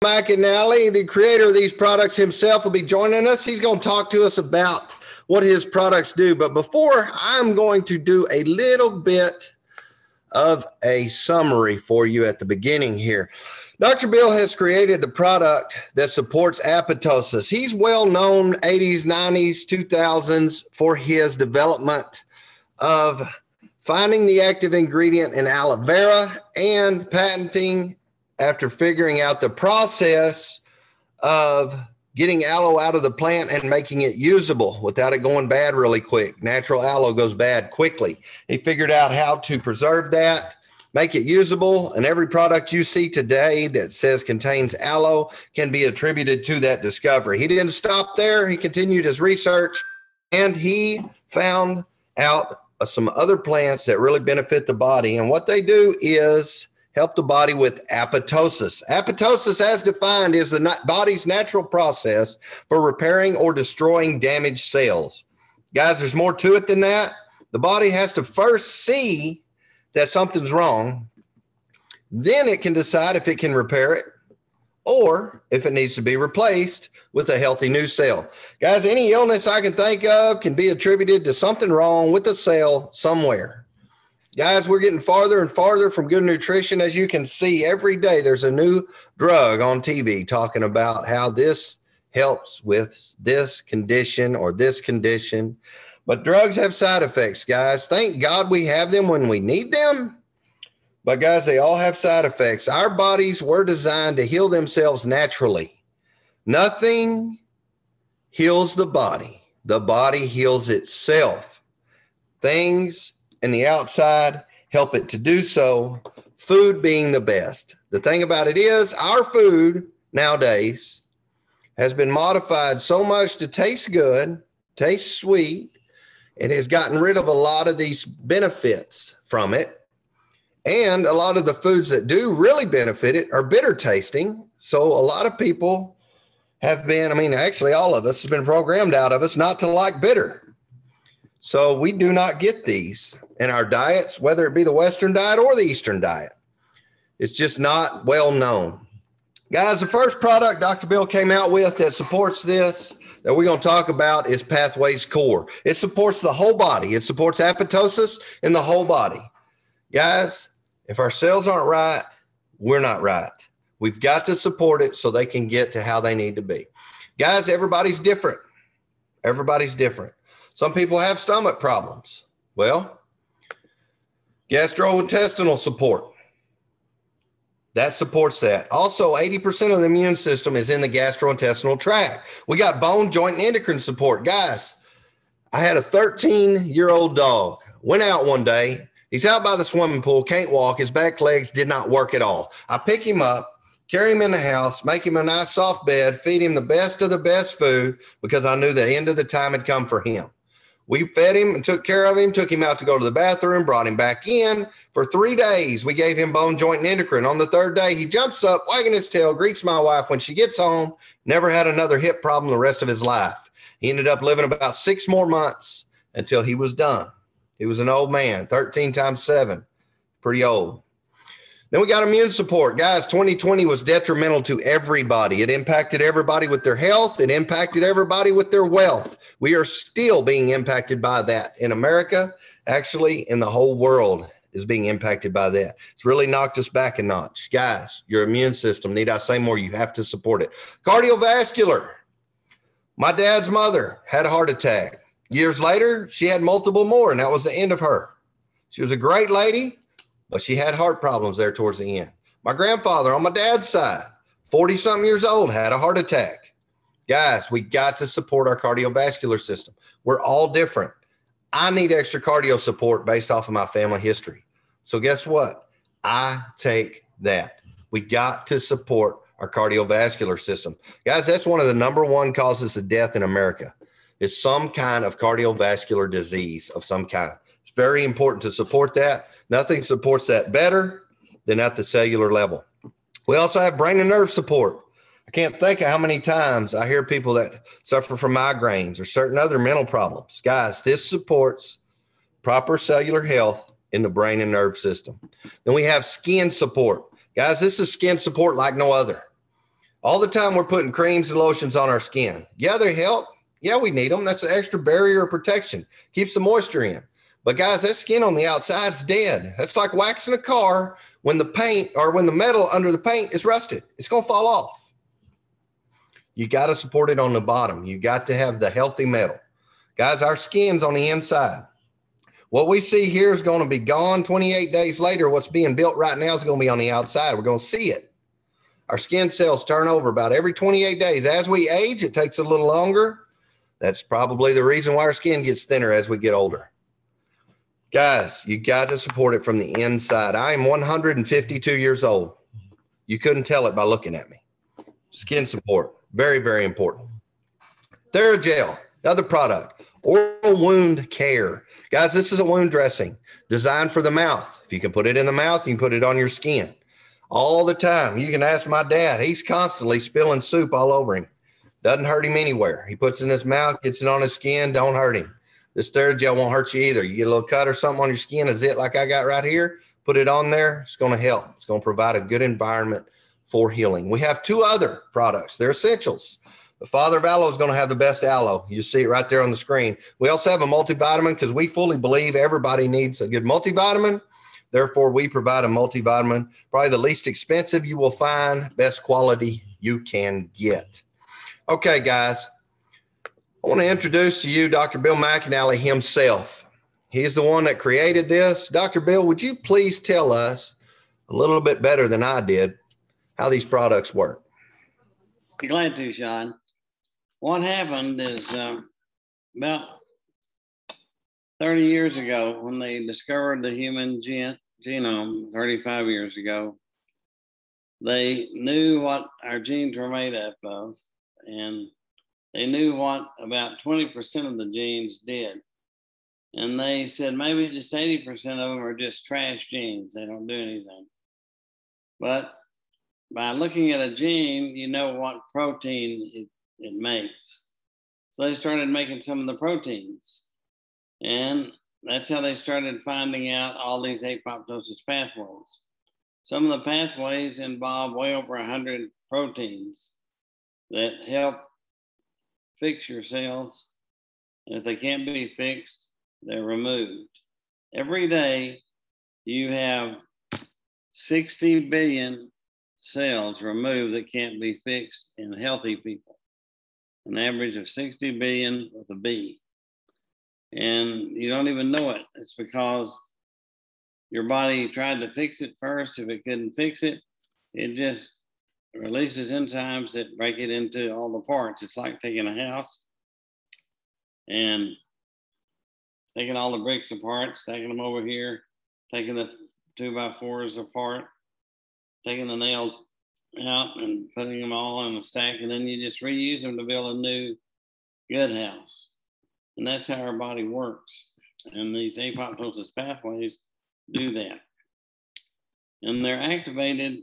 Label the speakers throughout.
Speaker 1: McAnalley, the creator of these products himself, will be joining us. He's going to talk to us about what his products do. But before, I'm going to do a little bit of a summary for you at the beginning here. Dr. Bill has created a product that supports apoptosis. He's well known 80s, 90s, 2000s for his development of finding the active ingredient in aloe vera and patenting after figuring out the process of getting aloe out of the plant and making it usable without it going bad really quick. Natural aloe goes bad quickly. He figured out how to preserve that, make it usable, and every product you see today that says contains aloe can be attributed to that discovery. He didn't stop there. He continued his research, and he found out some other plants that really benefit the body. And what they do is help the body with apoptosis. Apoptosis, as defined, is the body's natural process for repairing or destroying damaged cells. Guys, there's more to it than that. The body has to first see that something's wrong. Then it can decide if it can repair it or if it needs to be replaced with a healthy new cell. Guys, any illness I can think of can be attributed to something wrong with the cell somewhere. Guys, we're getting farther and farther from good nutrition. As you can see, every day there's a new drug on TV talking about how this helps with this condition or this condition. But drugs have side effects, guys. Thank God we have them when we need them. But guys, they all have side effects. Our bodies were designed to heal themselves naturally. Nothing heals the body. The body heals itself. Things in the outside help it to do so, food being the best. The thing about it is our food nowadays has been modified so much to taste good, taste sweet. It has gotten rid of a lot of these benefits from it. And a lot of the foods that do really benefit it are bitter tasting. So a lot of people have been, actually all of us has been programmed out of us not to like bitter. So we do not get these in our diets, whether it be the Western diet or the Eastern diet. It's just not well known. Guys, the first product Dr. Bill came out with that supports this that we're going to talk about is Pathways Core. It supports the whole body. It supports apoptosis in the whole body. Guys, if our cells aren't right, we're not right. We've got to support it so they can get to how they need to be. Guys, everybody's different. Everybody's different. Some people have stomach problems. Well, gastrointestinal support. That supports that. Also, 80% of the immune system is in the gastrointestinal tract. We got bone, joint, and endocrine support. Guys, I had a 13-year-old dog. Went out one day. He's out by the swimming pool, can't walk. His back legs did not work at all. I pick him up, carry him in the house, make him a nice soft bed, feed him the best of the best food because I knew the end of the time had come for him. We fed him and took care of him, took him out to go to the bathroom, brought him back in. For 3 days, we gave him bone, joint, and endocrine. On the third day, he jumps up, wagging his tail, greets my wife when she gets home, never had another hip problem the rest of his life. He ended up living about 6 more months until he was done. He was an old man, 13 times 7, pretty old. Then we got immune support. Guys, 2020 was detrimental to everybody. It impacted everybody with their health. It impacted everybody with their wealth. We are still being impacted by that. In America, actually, in the whole world is being impacted by that. It's really knocked us back a notch. Guys, your immune system, need I say more? You have to support it. Cardiovascular. My dad's mother had a heart attack. Years later, she had multiple more, and that was the end of her. She was a great lady, but she had heart problems there towards the end. My grandfather on my dad's side, 40-something years old, had a heart attack. Guys, we got to support our cardiovascular system. We're all different. I need extra cardio support based off of my family history. So guess what? I take that. We got to support our cardiovascular system. Guys, that's one of the number one causes of death in America. Is some kind of cardiovascular disease of some kind. It's very important to support that. Nothing supports that better than at the cellular level. We also have brain and nerve support. I can't think of how many times I hear people that suffer from migraines or certain other mental problems. Guys, this supports proper cellular health in the brain and nerve system. Then we have skin support. Guys, this is skin support like no other. All the time we're putting creams and lotions on our skin. Yeah, they help. Yeah, we need them. That's an extra barrier of protection. Keeps the moisture in. But guys, that skin on the outside's dead. That's like waxing a car when the paint or when the metal under the paint is rusted. It's going to fall off. You got to support it on the bottom. You got to have the healthy metal. Guys, our skin's on the inside. What we see here is going to be gone 28 days later. What's being built right now is going to be on the outside. We're going to see it. Our skin cells turn over about every 28 days. As we age, it takes a little longer. That's probably the reason why our skin gets thinner as we get older. Guys, you got to support it from the inside. I am 152 years old. You couldn't tell it by looking at me. Skin support, very, very important. TheraGel, another product. Oral wound care. Guys, this is a wound dressing designed for the mouth. If you can put it in the mouth, you can put it on your skin. All the time. You can ask my dad. He's constantly spilling soup all over him. Doesn't hurt him anywhere. He puts it in his mouth, gets it on his skin, don't hurt him. This TheraGel won't hurt you either. You get a little cut or something on your skin, a zit like I got right here, put it on there. It's going to help. It's going to provide a good environment for healing. We have two other products. They're essentials. The Father of Aloe is going to have the best aloe. You see it right there on the screen. We also have a multivitamin because we fully believe everybody needs a good multivitamin. Therefore, we provide a multivitamin, probably the least expensive you will find, best quality you can get. Okay, guys. I want to introduce to you Dr. Bill McAnalley himself. He's the one that created this. Dr. Bill, would you please tell us a little bit better than I did how these products work?
Speaker 2: Be glad to, Shawn. What happened is about 30 years ago when they discovered the human genome, 35 years ago, they knew what our genes were made up of, and they knew what about 20% of the genes did. And they said maybe just 80% of them are just trash genes. They don't do anything. But by looking at a gene, you know what protein it makes. So they started making some of the proteins. And that's how they started finding out all these apoptosis pathways. Some of the pathways involve way over 100 proteins that help fix your cells. And if they can't be fixed, they're removed. Every day, you have 60 billion cells removed that can't be fixed in healthy people. An average of 60 billion with a B. And you don't even know it. It's because your body tried to fix it first. If it couldn't fix it, it just releases enzymes that break it into all the parts. It's like taking a house and taking all the bricks apart, stacking them over here, taking the 2x4s apart, taking the nails out and putting them all in a stack, and then you just reuse them to build a new good house. And that's how our body works. And these apoptosis pathways do that. And they're activated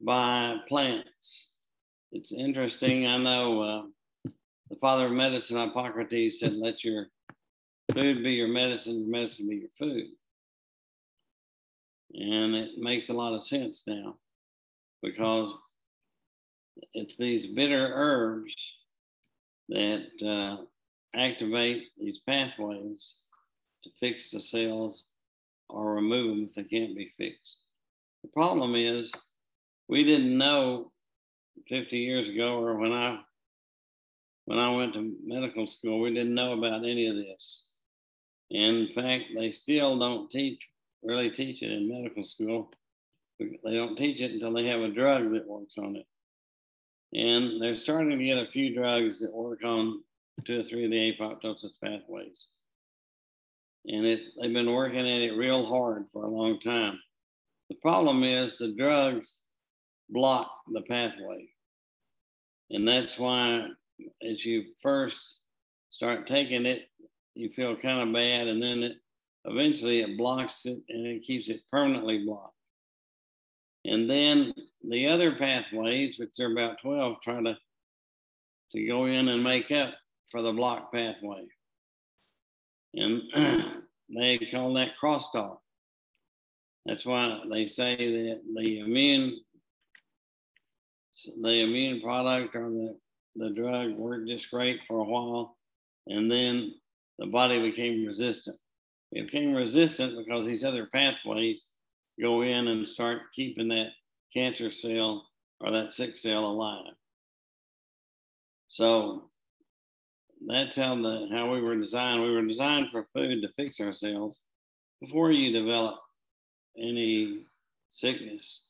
Speaker 2: by plants. It's interesting. I know the father of medicine, Hippocrates, said, let your food be your medicine be your food. And it makes a lot of sense now because it's these bitter herbs that activate these pathways to fix the cells or remove them if they can't be fixed. The problem is we didn't know 50 years ago, or when I went to medical school, we didn't know about any of this. And in fact, they still don't really teach it in medical school. They don't teach it until they have a drug that works on it. And they're starting to get a few drugs that work on 2 or 3 of the apoptosis pathways. And they've been working at it real hard for a long time. The problem is the drugs block the pathway. And that's why as you first start taking it, you feel kind of bad, and then eventually it blocks it and it keeps it permanently blocked. And then the other pathways, which are about 12, try to go in and make up for the blocked pathway. And they call that crosstalk. That's why they say that the immune the immune product or the drug worked just great for a while, and then the body became resistant. It became resistant because these other pathways go in and start keeping that cancer cell or that sick cell alive. So that's how we were designed. We were designed for food to fix ourselves before you develop any sickness.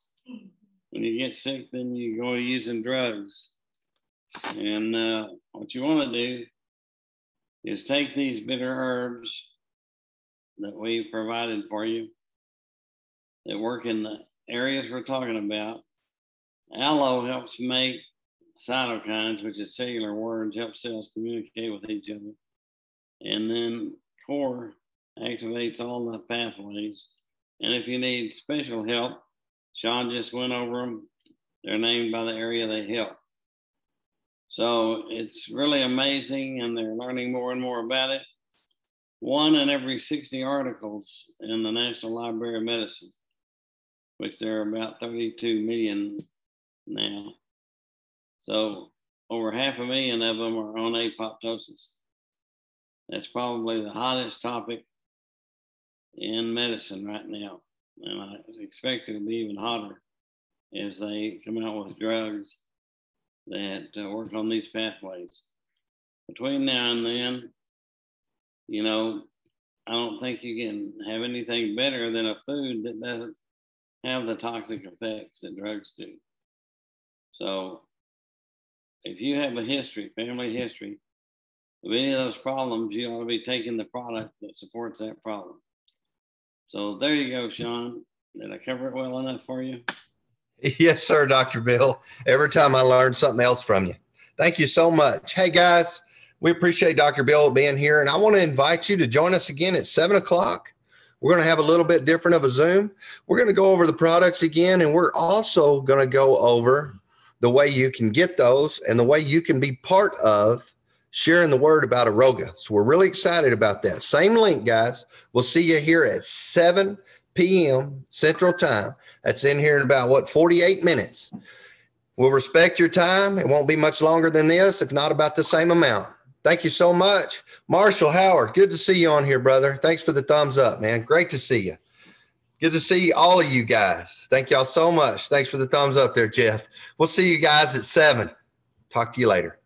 Speaker 2: When you get sick, then you go using drugs. And what you want to do is take these bitter herbs that we provided for you that work in the areas we're talking about. Aloe helps make cytokines, which is cellular words, help cells communicate with each other. And then core activates all the pathways. And if you need special help, Shawn just went over them. They're named by the area they help. So it's really amazing, and they're learning more and more about it. 1 in every 60 articles in the National Library of Medicine, which there are about 32 million now. So over 500,000 of them are on apoptosis. That's probably the hottest topic in medicine right now. And I expect it to be even hotter as they come out with drugs that work on these pathways. Between now and then, you know, I don't think you can have anything better than a food that doesn't have the toxic effects that drugs do. So if you have a history, family history of any of those problems, you ought to be taking the product that supports that problem. So there you go, Shawn. Did I cover it well enough for you?
Speaker 1: Yes, sir, Dr. Bill. Every time I learn something else from you. Thank you so much. Hey, guys, we appreciate Dr. Bill being here, and I want to invite you to join us again at 7 o'clock. We're going to have a little bit different of a Zoom. We're going to go over the products again, and we're also going to go over the way you can get those and the way you can be part of sharing the word about Aroga. So we're really excited about that. Same link, guys. We'll see you here at 7 p.m. Central Time. That's in here in about, 48 minutes. We'll respect your time. It won't be much longer than this, if not about the same amount. Thank you so much. Marshall Howard, good to see you on here, brother. Thanks for the thumbs up, man. Great to see you. Good to see all of you guys. Thank y'all so much. Thanks for the thumbs up there, Jeff. We'll see you guys at 7. Talk to you later.